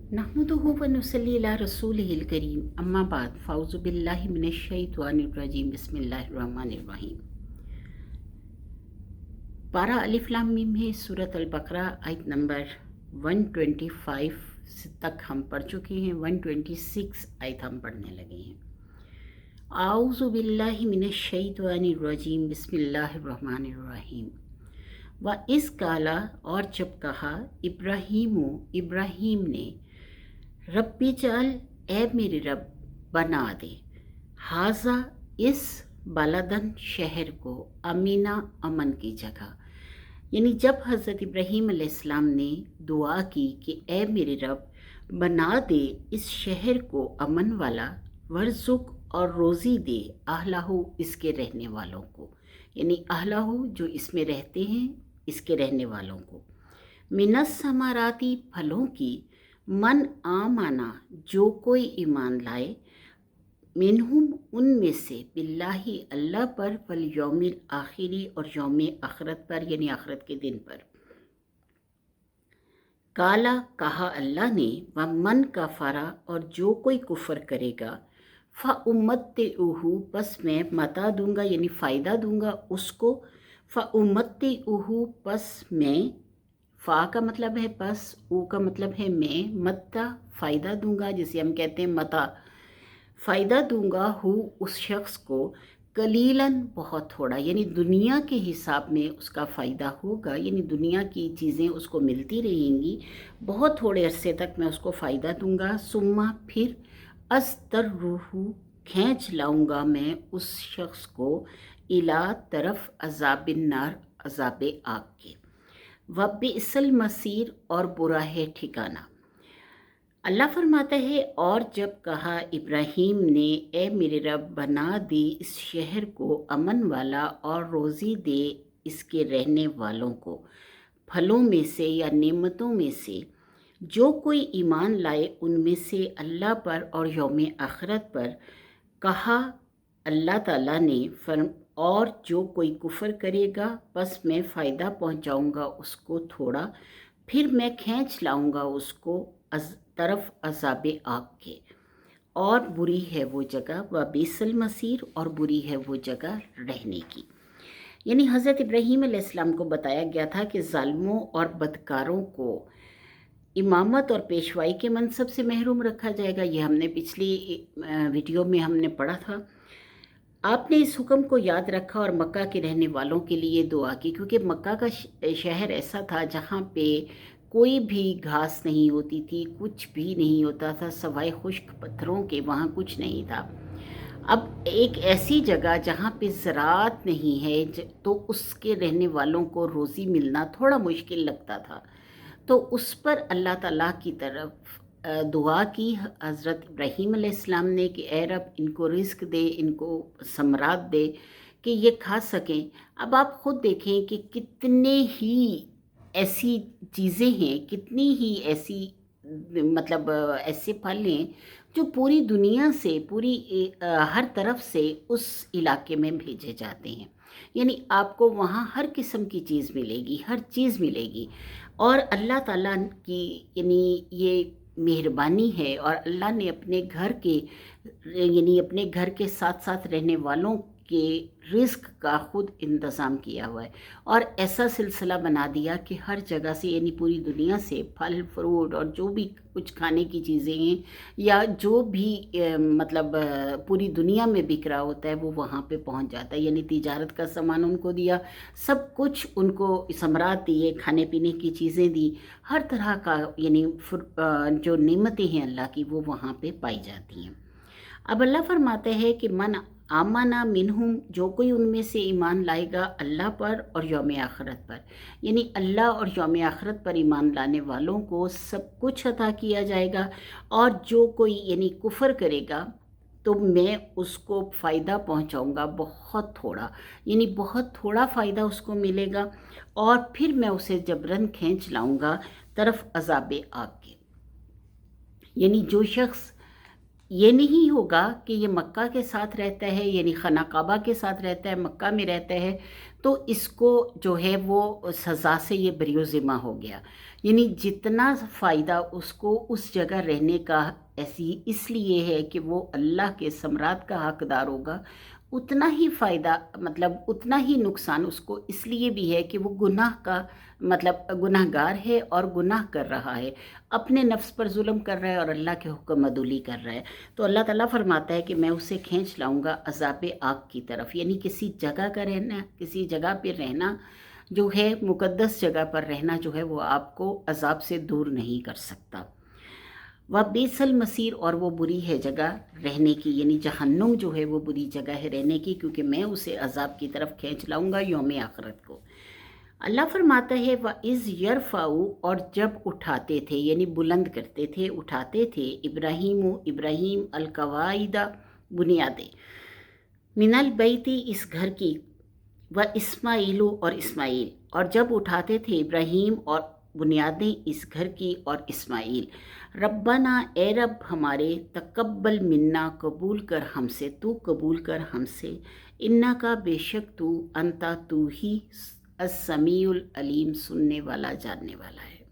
नहमदुहु व नुसल्ली अला रसूलिहिल करीम अम्मा बाद फ़ाउज़ु बिल्लाहि मिनश शैतानिर रजीम बिस्मिल्लाहिर रहमानिर रहीम। पारा अलिफ लाम मीम है। सूरत अल बकरा आयत नंबर 125 तक हम पढ़ चुके हैं। 126 आयत हम पढ़ने लगे हैं। आऊज़ु बिल्लाहि मिनश शैतानिर रजीम बिस्मिल्लाहिर रहमानिर रहीम। व इस काला, और जब कहा, इब्राहीम ने, रब्बी जाल, ए मेरे रब, बना दे, हाजा, इस, बलदन, शहर को, अमीना, अमन की जगह। यानी जब हज़रत इब्राहीम अलैहिस्सलाम ने दुआ की कि ए मेरे रब, बना दे इस शहर को अमन वाला, वर्जुक, और रोज़ी दे, अहलाहू, इसके रहने वालों को, यानी अहलाहू जो इसमें रहते हैं, इसके रहने वालों को, मिनस समाराती, फलों की, मन आमाना, जो कोई ईमान लाए, मिनहुम, उनमें से, बिल्लाही, अल्लाह पर, वल यौमिल आखिरी, और यौम आखरत पर, यानी आखरत के दिन पर। काला, कहा अल्लाह ने, व मन कफरा, और जो कोई कुफर करेगा, फ़ा उम्मत्तिउहु, बस मैं मता दूंगा, यानी फ़ायदा दूंगा उसको, फ़ा उम्मत्तिउहु, बस मैं, फ़ा का मतलब है बस, ऊ का मतलब है मैं, मत्ता, फ़ायदा दूंगा, जिसे हम कहते हैं मता, फ़ायदा दूंगा हूँ उस शख्स को, कलीलन, बहुत थोड़ा, यानी दुनिया के हिसाब में उसका फ़ायदा होगा, यानी दुनिया की चीज़ें उसको मिलती रहेंगी, बहुत थोड़े अरसे तक मैं उसको फ़ायदा दूंगा, सुम्मा, फिर, अस्तर्रुहु, खींच लाऊंगा मैं उस शख्स को, इला, तरफ, अज़ाबिन नार, अज़ाब आग के, वबिअसल मसीर, और बुरा है ठिकाना। अल्लाह फरमाता है, और जब कहा इब्राहीम ने, ए मेरे रब, बना दे इस शहर को अमन वाला, और रोज़ी दे इसके रहने वालों को, फलों में से या नेमतों में से, जो कोई ईमान लाए उनमें से अल्लाह पर और यौम आखिरत पर। कहा अल्लाह ताला ने, और जो कोई कुफर करेगा, बस मैं फ़ायदा पहुंचाऊंगा उसको थोड़ा, फिर मैं खींच लाऊंगा उसको तरफ अज़ाब आग के, और बुरी है वो जगह, व बिसल मसीर, और बुरी है वो जगह रहने की। यानी हज़रत इब्राहीम अलैहिस्सलाम को बताया गया था कि ज़ालिमों और बदकारों को इमामत और पेशवाई के मनसब से महरूम रखा जाएगा। ये हमने पिछली वीडियो में हमने पढ़ा था। आपने इस हुक्म को याद रखा और मक्का के रहने वालों के लिए दुआ की, क्योंकि मक्का का शहर ऐसा था जहाँ पे कोई भी घास नहीं होती थी, कुछ भी नहीं होता था सवाए खुश्क पत्थरों के, वहाँ कुछ नहीं था। अब एक ऐसी जगह जहाँ पे ज़राअत नहीं है, तो उसके रहने वालों को रोज़ी मिलना थोड़ा मुश्किल लगता था। तो उस पर अल्लाह ताला की तरफ दुआ की हज़रत इब्राहीम अलैहिस्सलाम ने कि ए रब, इनको रिस्क दे, इनको समरात दे कि ये खा सकें। अब आप ख़ुद देखें कि कितने ही ऐसी चीज़ें हैं, कितनी ही ऐसी मतलब ऐसे फल हैं जो पूरी दुनिया से, पूरी हर तरफ से उस इलाके में भेजे जाते हैं। यानी आपको वहाँ हर किस्म की चीज़ मिलेगी, हर चीज़ मिलेगी। और अल्लाह ताला की यानी ये मेहरबानी है, और अल्लाह ने अपने घर के यानी अपने घर के साथ साथ रहने वालों के रिस्क का खुद इंतज़ाम किया हुआ है, और ऐसा सिलसिला बना दिया कि हर जगह से, यानी पूरी दुनिया से फल फ्रूट और जो भी कुछ खाने की चीज़ें हैं, या जो भी मतलब पूरी दुनिया में बिक रहा होता है, वो वहाँ पे पहुँच जाता है। यानी तिजारत का सामान उनको दिया, सब कुछ उनको समरात दिए, खाने पीने की चीज़ें दी, हर तरह का यानी जो नेमतें हैं अल्लाह की, वो वहाँ पे पाई जाती हैं। अब अल्लाह फरमाते हैं कि मन आमाना मिनहुम, जो कोई उनमें से ईमान लाएगा अल्लाह पर और यौम आखरत पर, यानी अल्लाह और यौम आखरत पर ईमान लाने वालों को सब कुछ अता किया जाएगा। और जो कोई यानी कुफर करेगा, तो मैं उसको फ़ायदा पहुंचाऊंगा बहुत थोड़ा, यानी बहुत थोड़ा फ़ायदा उसको मिलेगा, और फिर मैं उसे जबरन खींच लाऊंगा तरफ अज़ाब आग के। यानी जो शख्स یہ نہیں ہوگا کہ یہ مکہ کے ساتھ رہتا ہے، یعنی خانہ کعبہ کے ساتھ رہتا ہے، مکہ میں رہتا ہے، تو اس کو جو ہے وہ سزا سے یہ بری و ذمہ ہو گیا۔ یعنی جتنا فائدہ اس کو اس جگہ رہنے کا ایسی اس لیے ہے کہ وہ اللہ کے ثمرات کا حقدار ہوگا، اتنا ہی فائدہ مطلب اتنا ہی نقصان اس کو اس لیے بھی ہے کہ وہ گناہ کا مطلب گناہ گار ہے اور گناہ کر رہا ہے، اپنے نفس پر ظلم کر رہا ہے اور اللہ کے حکم عدولی کر رہا ہے۔ تو اللہ تعالیٰ فرماتا ہے کہ میں اسے کھینچ لاؤں گا عذاب آگ کی طرف، یعنی کسی جگہ کا رہنا، کسی جگہ پہ رہنا جو ہے مقدس جگہ پر رہنا جو ہے وہ آپ کو عذاب سے دور نہیں کر سکتا۔ وَبِئْسَ الْمَصِيرُ، اور وہ بری ہے جگہ رہنے کی، یعنی جہنم جو ہے وہ بری جگہ ہے رہنے کی، کیونکہ میں اسے عذاب کی طرف کھینچ لاؤں گا یوم آخرت کو۔ اللہ فرماتا ہے وَإِذْ يَرْفَعُ، اور جب اٹھاتے تھے یعنی بلند کرتے تھے، اٹھاتے تھے ابراہیم القواعد بنیادیں، من البیت اس گھر کی، و اسماعیل اور اسماعیل، اور جب اٹھاتے تھے ابراہیم اور بنیادیں اس گھر کی اور اسماعیل، ربنا اے رب ہمارے، تقبل منا قبول کر ہم سے، تو قبول کر ہم سے، انا کا بے شک تو، انتا تو ہی، السمیع العلیم سننے والا جاننے والا ہے۔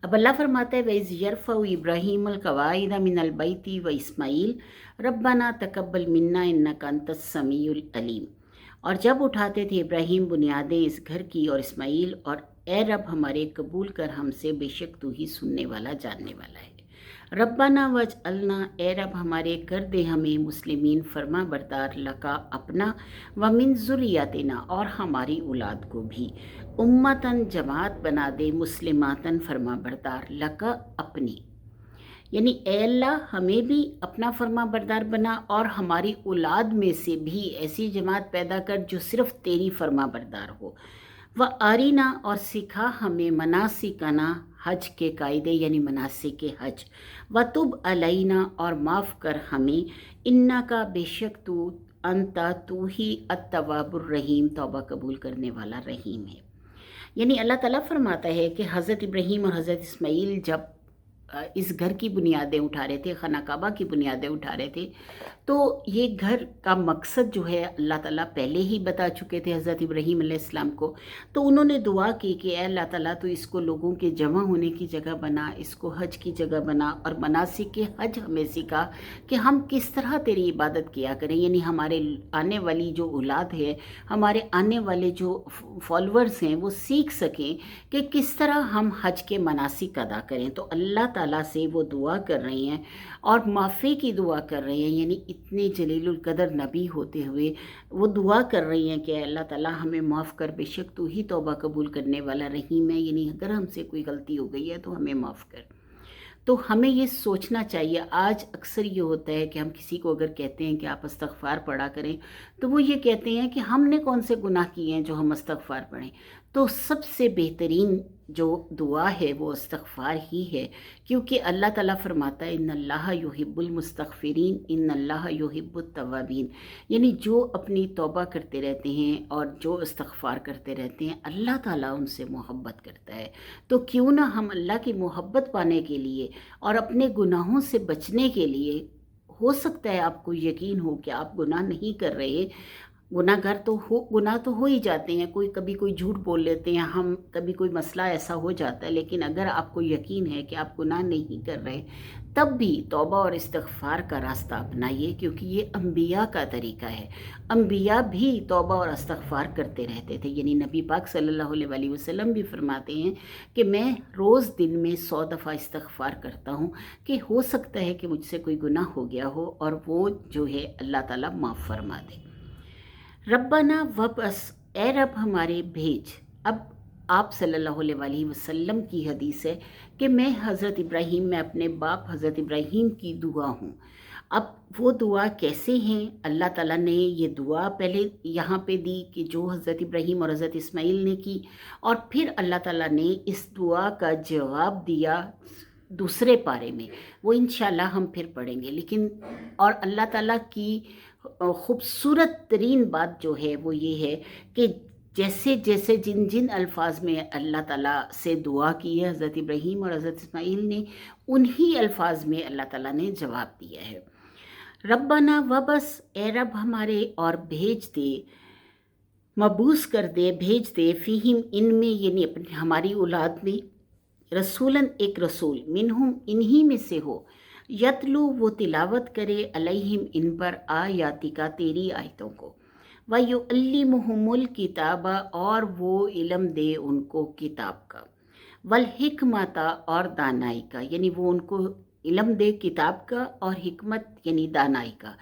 اب اللہ فرماتا ہے وَإِذْ يَرْفَعُ إِبْرَاهِيمُ الْقَوَاعِدَ مِنَ الْبَيْتِ وَإِسْمَاعِيلُ رَبَّنَا تَقَبَّلْ مِنَّا إِنَّكَ أَنْتَ السَّمِيعُ الْعَلِيمُ، اور جب اٹھاتے تھے ابراہیم بنیادیں اس گھر کی اور اسماعیل، اور اے رب ہمارے قبول کر ہم سے، بے شک تو ہی سننے والا جاننے والا ہے۔ ربنا وجعلنا، اے رب ہمارے کر دے ہمیں، مسلمین فرما بردار، لکا اپنا، ومن ذریاتنا اور ہماری اولاد کو بھی، امتاً جماعت بنا دے، مسلماتاً فرما بردار، لکا اپنی، یعنی اے اللہ ہمیں بھی اپنا فرما بردار بنا اور ہماری اولاد میں سے بھی ایسی جماعت پیدا کر جو صرف تیری فرما بردار ہو۔ وَأَرِنَا، اور سکھا ہمیں، مناسکنا حج کے قاعدے یعنی مناسک حج، وَتُبْ عَلَيْنَا، اور معاف کر ہمیں، اِنَّکَ بے شک تو، انتا تو ہی، التواب الرحیم توبہ قبول کرنے والا رحیم ہے۔ یعنی اللہ تعالیٰ فرماتا ہے کہ حضرت ابراہیم اور حضرت اسماعیل جب اس گھر کی بنیادیں اٹھا رہے تھے، خانہ کعبہ کی بنیادیں اٹھا رہے تھے، تو یہ گھر کا مقصد جو ہے اللہ تعالیٰ پہلے ہی بتا چکے تھے حضرت ابراہیم علیہ السلام کو۔ تو انہوں نے دعا کی کہ اے اللہ تعالیٰ تو اس کو لوگوں کے جمع ہونے کی جگہ بنا، اس کو حج کی جگہ بنا، اور مناسک حج ہمیں سکھا کہ ہم کس طرح تیری عبادت کیا کریں، یعنی ہمارے آنے والی جو اولاد ہے، ہمارے آنے والے جو فالورز ہیں وہ سیکھ سکیں کہ کس طرح ہم حج کے مناسک ادا کریں۔ تو اللہ تعالیٰ سے وہ دعا کر رہی ہیں اور معافی کی دعا کر رہی ہیں، یعنی اتنے جلیل القدر نبی ہوتے ہوئے وہ دعا کر رہی ہیں کہ اللہ تعالیٰ ہمیں معاف کر، بے شک تو ہی توبہ قبول کرنے والا رحیم ہے، یعنی اگر ہم سے کوئی غلطی ہو گئی ہے تو ہمیں معاف کر۔ تو ہمیں یہ سوچنا چاہیے، آج اکثر یہ ہوتا ہے کہ ہم کسی کو اگر کہتے ہیں کہ آپ استغفار پڑھا کریں تو وہ یہ کہتے ہیں کہ ہم نے کون سے گناہ کیے ہیں جو ہم استغفار پڑھیں۔ تو سب سے بہترین جو دعا ہے وہ استغفار ہی ہے، کیونکہ اللہ تعالیٰ فرماتا ہے ان اللہ یحب المستغفرین ان اللہ یحب التوابین، یعنی جو اپنی توبہ کرتے رہتے ہیں اور جو استغفار کرتے رہتے ہیں اللہ تعالیٰ ان سے محبت کرتا ہے۔ تو کیوں نہ ہم اللہ کی محبت پانے کے لیے اور اپنے گناہوں سے بچنے کے لیے، ہو سکتا ہے آپ کو یقین ہو کہ آپ گناہ نہیں کر رہے، گناہ تو ہو ہی جاتے ہیں، کبھی کوئی جھوٹ بول لیتے ہیں ہم، کبھی کوئی مسئلہ ایسا ہو جاتا ہے، لیکن اگر آپ کو یقین ہے کہ آپ گناہ نہیں کر رہے تب بھی توبہ اور استغفار کا راستہ اپنائیے، کیونکہ یہ انبیاء کا طریقہ ہے۔ انبیاء بھی توبہ اور استغفار کرتے رہتے تھے، یعنی نبی پاک صلی اللہ علیہ وسلم بھی فرماتے ہیں کہ میں روز دن میں 100 دفعہ استغفار کرتا ہوں، کہ ہو سکتا ہے کہ مجھ سے کوئی گناہ ہو گیا ہو اور وہ جو ہے اللہ تعالیٰ معاف فرما دے۔ ربنا وبعث، اے رب ہمارے بھیج۔ اب آپ صلی اللہ علیہ وسلم کی حدیث ہے کہ میں حضرت ابراہیم، میں اپنے باپ حضرت ابراہیم کی دعا ہوں۔ اب وہ دعا کیسے ہیں؟ اللہ تعالیٰ نے یہ دعا پہلے یہاں پہ دی کہ جو حضرت ابراہیم اور حضرت اسماعیل نے کی، اور پھر اللہ تعالیٰ نے اس دعا کا جواب دیا دوسرے پارے میں، وہ انشاءاللہ ہم پھر پڑھیں گے۔ لیکن اور اللہ تعالیٰ کی خوبصورت ترین بات جو ہے وہ یہ ہے کہ जैसे जैसे जिन जिन अल्फाज में अल्लाह ताला से दुआ की है हज़रत इब्राहीम और हज़रत इस्माइल ने, उन्हीं अल्फाज में अल्लाह ताला ने जवाब दिया है। रब्बना वबस, ए रब हमारे, और भेज दे, मबूस कर दे, भेज दे, फ़ीहिम इनमें, यानी अपनी हमारी औलाद में, रसूलन एक रसूल, मिनहुम इन्हीं में से हो, यतलू वो तिलावत करे, अलैहिम इन पर, आयाति का तेरी आयतों को, वयुअल्लिमुहुमुल किताबा और वो इल्म दे उनको किताब का, वल हिकमता और दानाई का, यानी वो उनको इल्म दे किताब का और हिकमत यानी दानाई का,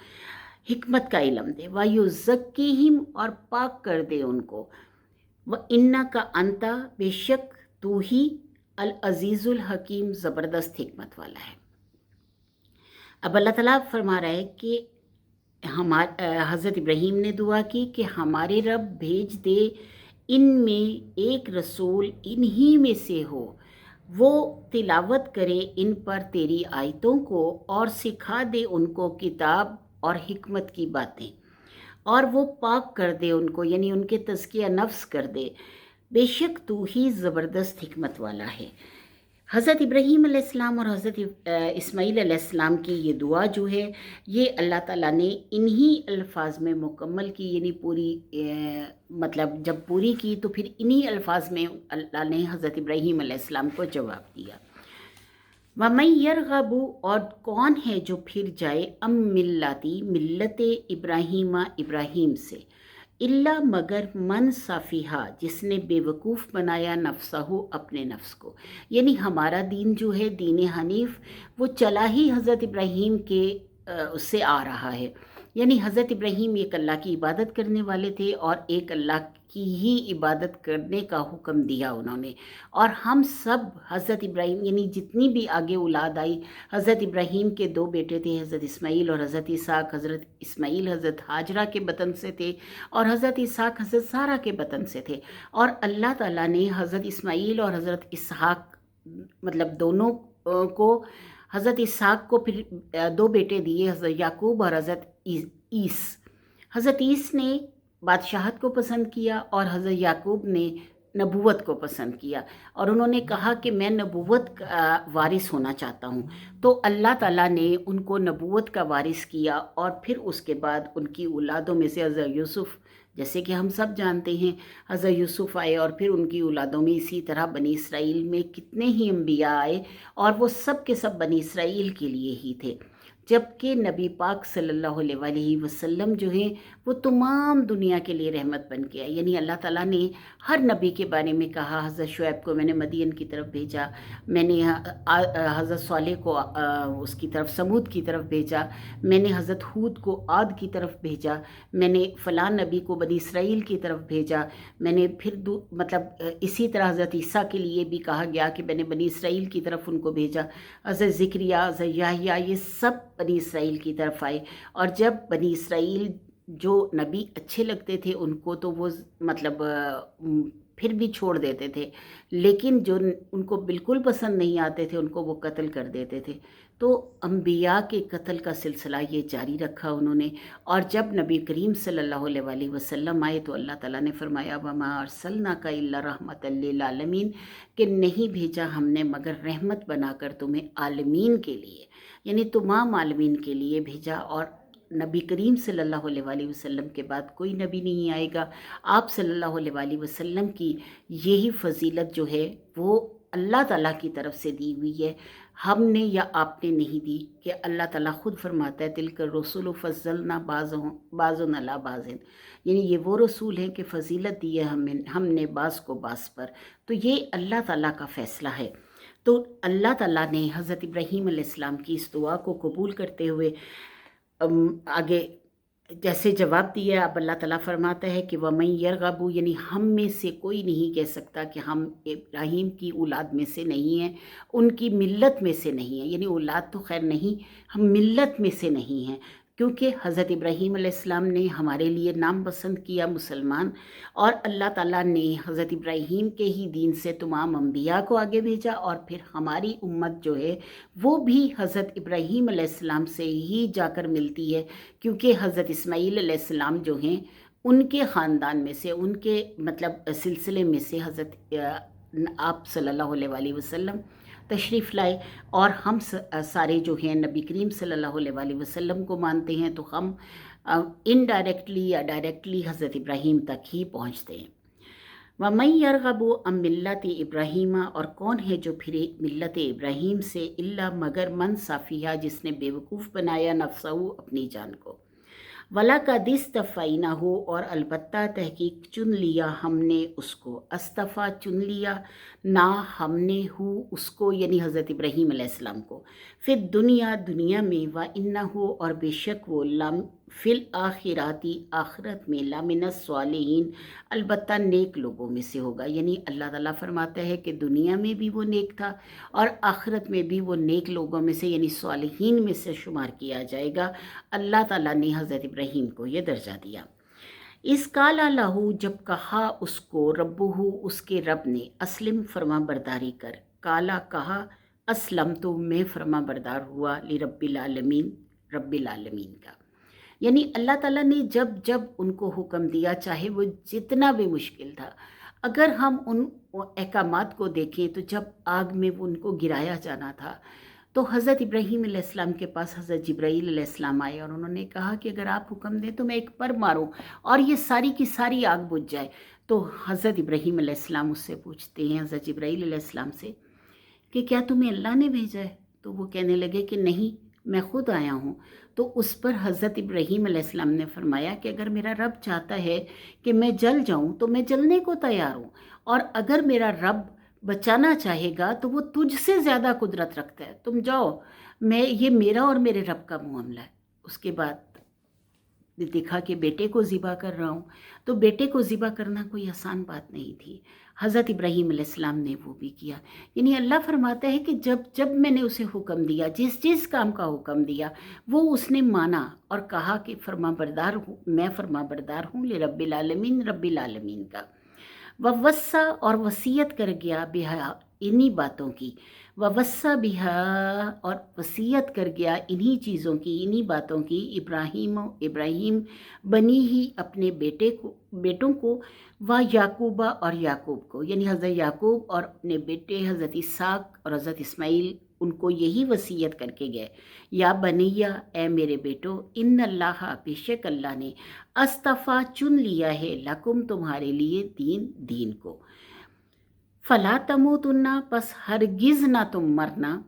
हिकमत का इल्म दे, वयुज़क्कीहिम और पाक कर दे उनको, व इन्ना का अंता बेशक तू ही अल अजीज़ुल हकीम ज़बरदस्त हिकमत वाला है। अब अल्लाह ताला फरमा रहा है कि हज़रत इब्राहीम ने दुआ की कि हमारे रब भेज दे इनमें एक रसूल इन्हीं में से हो, वो तिलावत करे इन पर तेरी आयतों को और सिखा दे उनको किताब और हिकमत की बातें, और वो पाक कर दे उनको, यानी उनके तज़किया नफ्स कर दे, बेशक तू ही ज़बरदस्त हिकमत वाला है। हज़रत इब्राहीम अलैहिस्सलाम और हज़रत इस्माईल अलैहिस्सलाम की ये दुआ जो है, ये अल्लाह ताला ने इन्हीं अल्फाज में मुकम्मल की, यानी पूरी मतलब जब पूरी की तो फिर इन्हीं अल्फाज में अल्लाह ने हज़रत इब्राहीम अलैहिस्सलाम को जवाब दिया। वमन यरगबु, और कौन है जो फिर जाए, अम मिल्लती, मिल्लत इब्राहीमा, इब्राहीम से, इल्ला मगर, मन साफ़िहा, जिसने बेवकूफ़ बनाया, नफ्सहु अपने नफ्स को, यानी हमारा दीन जो है दीन हनीफ, वो चला ही हज़रत इब्राहीम के उससे आ रहा है, यानी हज़रत इब्राहीम एक अल्लाह की इबादत करने वाले थे और एक अल्लाह की ही इबादत करने का हुक्म दिया उन्होंने। और हम सब हज़रत इब्राहीम, यानी जितनी भी आगे औलाद आई, हज़रत इब्राहीम के दो बेटे थे, हज़रत इस्माईल और हज़रत इसहाक। हज़रत इस्माईल हज़रत हाजरा के बतन से थे और हज़रत इसहाक हज़रत सारा के बतन से थे। और अल्लाह ताला ने हज़रत इस्माईल और हज़रत इसहाक मतलब दोनों को, हज़रत इसहाक को फिर दो बेटे दिए, हज़रत याकूब और हज़रत ईस। हज़रत ईस ने बादशाहत को पसंद किया और हज़रत याकूब ने नबूवत को पसंद किया, और उन्होंने कहा कि मैं नबूवत का वारिस होना चाहता हूँ। तो अल्लाह ताला ने उनको नबूवत का वारिस किया, और फिर उसके बाद उनकी औलादों में से हज़रत यूसुफ़, जैसे कि हम सब जानते हैं, हज़रत यूसुफ़ आए, और फिर उनकी औलादों में इसी तरह बनी इसराइल में कितने ही अम्बिया आए, और वो सब के सब बनी इसराइल के लिए ही थे। जबकि नबी पाक सल्लल्लाहु अलैहि वसल्लम जो हैं वो तमाम दुनिया के लिए रहमत बन के आए, यानी अल्लाह ताला ने हर नबी के बारे में कहा, हज़रत शुएब को मैंने मदियन की तरफ भेजा, मैंने हज़रत सालेह को उसकी तरफ समूद की तरफ भेजा, मैंने हज़रत हूद को आद की तरफ भेजा, मैंने फ़लाँ नबी को बनी इसराइल की तरफ भेजा, मैंने फिर मतलब इसी तरह हज़रत ईसा के लिए भी कहा गया कि मैंने बनी इसराइल की तरफ उनको भेजा। हज़रत ज़िक्रिया, हज़रत याहया, ये सब बनी इसराइल की तरफ आए। और जब बनी इसराइल जो नबी अच्छे लगते थे उनको तो वो मतलब फिर भी छोड़ देते थे, लेकिन जो उनको बिल्कुल पसंद नहीं आते थे उनको वो कत्ल कर देते थे। तो अम्बिया के कत्ल का सिलसिला ये जारी रखा उन्होंने। और जब नबी करीम सल्लल्लाहु अलैहि वसल्लम आए तो अल्लाह ताला ने फरमाया, वमा अरसलनाका इल्ला रहमतल लिल आलमीन, कि नहीं भेजा हमने मगर रहमत बनाकर तुम्हें आलमीन के लिए, यानी तमाम आलमीन के लिए भेजा। और नबी करीम सल्लल्लाहु अलैहि वसल्लम के बाद कोई नबी नहीं आएगा। आप सल्लल्लाहु अलैहि वसल्लम की यही फजीलत जो है वो अल्लाह ताला की तरफ से दी हुई है, हमने या आपने नहीं दी। कि अल्लाह ताला खुद फरमाता है, तिलक रसूल फज़लना बाज़ुन अला बाज़िन, यानी ये वो रसूल हैं कि फ़जीलत दी है हमने बाज़ को बाज़ पर। तो ये अल्लाह ताला का फ़ैसला है। तो अल्लाह ताला ने हज़रत इब्राहीम अलैहिस्सलाम की इस दुआ को कबूल करते हुए आगे जैसे जवाब दिया। अब अल्लाह ताला फरमाता है कि वमन यरगबु, यानी हम में से कोई नहीं कह सकता कि हम इब्राहीम की औलाद में से नहीं हैं, उनकी मिल्लत में से नहीं है, यानी औलाद तो खैर नहीं, हम मिल्लत में से नहीं हैं, क्योंकि हज़रत इब्राहीम अलैहिस्सलाम ने हमारे लिए नाम पसंद किया मुसलमान, और अल्लाह ताला ने हज़रत इब्राहीम के ही दीन से तमाम अम्बिया को आगे भेजा। और फिर हमारी उम्मत जो है वो भी हज़रत इब्राहीम अलैहिस्सलाम से ही जाकर मिलती है, क्योंकि हज़रत इस्माईल अलैहिस्सलाम जो हैं ان کے خاندان میں سے، ان کے مطلب سلسلے میں سے حضرت آپ صلی اللہ علیہ وآلہ وسلم تشریف لائے، اور ہم سارے جو ہیں نبی کریم صلی اللہ علیہ وآلہ وسلم کو مانتے ہیں، تو ہم انڈائریکٹلی یا ڈائریکٹلی حضرت ابراہیم تک ہی پہنچتے ہیں۔ وَمَن يَرْغَبُ عَن مِلَّةِ ابراہیم، اور کون ہے جو پھرے ملت ابراہیم سے، الا مگر من صافیہ، جس نے بیوقوف بنایا نفسہ اپنی جان کو، وَلَقَدِ اصْطَفَيْنَاهُ، اور البتہ تحقیق چن لیا ہم نے اس کو، استفا چن لیا، نہ ہم نے ہو اس کو یعنی حضرت ابراہیم علیہ السلام کو، پھر دنیا میں، وَإِنَّهُ، اور بے شک وہ، فی الآخراتی، آخرت میں، لَمِنَ الصَّالِحِینَ، البتہ نیک لوگوں میں سے ہوگا، یعنی اللہ تعالیٰ فرماتا ہے کہ دنیا میں بھی وہ نیک تھا اور آخرت میں بھی وہ نیک لوگوں میں سے یعنی صالحین میں سے شمار کیا جائے گا۔ اللہ تعالیٰ نے حضرت ابراہیم کو یہ درجہ دیا۔ اس قال لہو، جب کہا اس کو، ربہ، اس کے رب نے، اسلم، فرما برداری کر، کالا، کہا، اسلم، تو میں فرما بردار ہوا، لرب العالمین، رب العالمین کا، یعنی اللہ تعالیٰ نے جب جب ان کو حکم دیا، چاہے وہ جتنا بھی مشکل تھا، اگر ہم ان احکامات کو دیکھیں تو جب آگ میں وہ ان کو گرایا جانا تھا تو حضرت ابراہیم علیہ السلام کے پاس حضرت جبرائیل علیہ السلام آئے اور انہوں نے کہا کہ اگر آپ حکم دیں تو میں ایک پر ماروں اور یہ ساری کی ساری آگ بجھ جائے۔ تو حضرت ابراہیم علیہ السلام اس سے پوچھتے ہیں حضرت جبرائیل علیہ السلام سے کہ کیا تمہیں اللہ نے بھیجا ہے؟ تو وہ کہنے لگے کہ نہیں، میں خود آیا ہوں۔ تو اس پر حضرت ابراہیم علیہ السلام نے فرمایا کہ اگر میرا رب چاہتا ہے کہ میں جل جاؤں تو میں جلنے کو تیار ہوں، اور اگر میرا رب بچانا چاہے گا تو وہ تجھ سے زیادہ قدرت رکھتا ہے، تم جاؤ، یہ میرا اور میرے رب کا معاملہ ہے۔ اس کے بعد دیکھا کہ بیٹے کو ذبح کر رہا ہوں، تو بیٹے کو ذبح کرنا کوئی آسان بات نہیں تھی، حضرت ابراہیم علیہ السلام نے وہ بھی کیا۔ یعنی اللہ فرماتا ہے کہ جب میں نے اسے حکم دیا، جس کام کا حکم دیا وہ اس نے مانا اور کہا کہ فرما بردار ہوں، میں فرما بردار ہوں، لرب العالمین، رب العالمین کا۔ ووصا، اور وصیت کر گیا، بہا، انہی باتوں کی، ووصا بہا، اور وصیت کر گیا انہی چیزوں کی، انہی باتوں کی، ابراہیم بنی ہی، اپنے بیٹوں کو، و یعقوبہ، اور یعقوب کو، یعنی حضرت یعقوب اور اپنے بیٹے حضرت اسحاق اور حضرت اسماعیل، ان کو یہی وصیت کر کے گئے، یا بنیا، اے میرے بیٹو، ان اللہ، بے شک اللہ نے، استفا، چن لیا ہے، لکم، تمہارے لیے، دین کو، فلا تموتن، پس ہرگز نہ تم مرنا،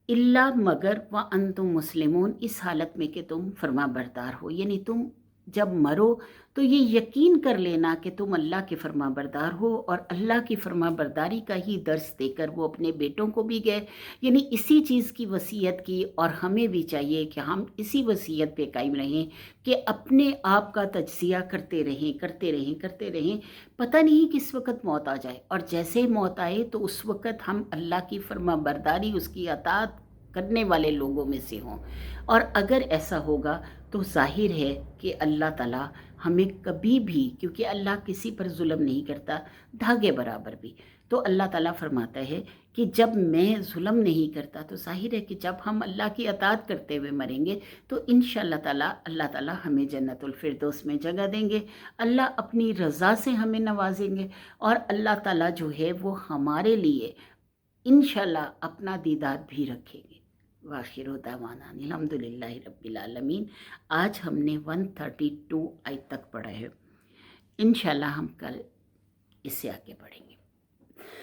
الا مگر، وانتم مسلمون، اس حالت میں کہ تم فرما بردار ہو، یعنی تم جب مرو تو یہ یقین کر لینا کہ تم اللہ کے فرما بردار ہو، اور اللہ کی فرما برداری کا ہی درس دے کر وہ اپنے بیٹوں کو بھی گئے، یعنی اسی چیز کی وصیت کی، اور ہمیں بھی چاہیے کہ ہم اسی وصیت پہ قائم رہیں کہ اپنے آپ کا تجزیہ کرتے رہیں، پتہ نہیں کس وقت موت آ جائے، اور جیسے موت آئے تو اس وقت ہم اللہ کی فرما برداری، اس کی اطاعت کرنے والے لوگوں میں سے ہوں، اور اگر ایسا ہوگا تو ظاہر ہے کہ اللہ تعالیٰ ہمیں کبھی بھی، کیونکہ اللہ کسی پر ظلم نہیں کرتا، دھاگے برابر بھی، تو اللہ تعالیٰ فرماتا ہے کہ جب میں ظلم نہیں کرتا تو ظاہر ہے کہ جب ہم اللہ کی اطاعت کرتے ہوئے مریں گے تو انشاءاللہ تعالیٰ اللہ تعالیٰ ہمیں جنت الفردوس میں جگہ دیں گے، اللہ اپنی رضا سے ہمیں نوازیں گے، اور اللہ تعالیٰ جو ہے وہ ہمارے لیے انشاءاللہ اپنا دیدار بھی رکھیں گے۔ وآخر دعوانا الحمدللہ رب العالمین۔ آج ہم نے 132 آیت تک پڑھا ہے، انشاءاللہ ہم کل اس سے آگے بڑھیں گے۔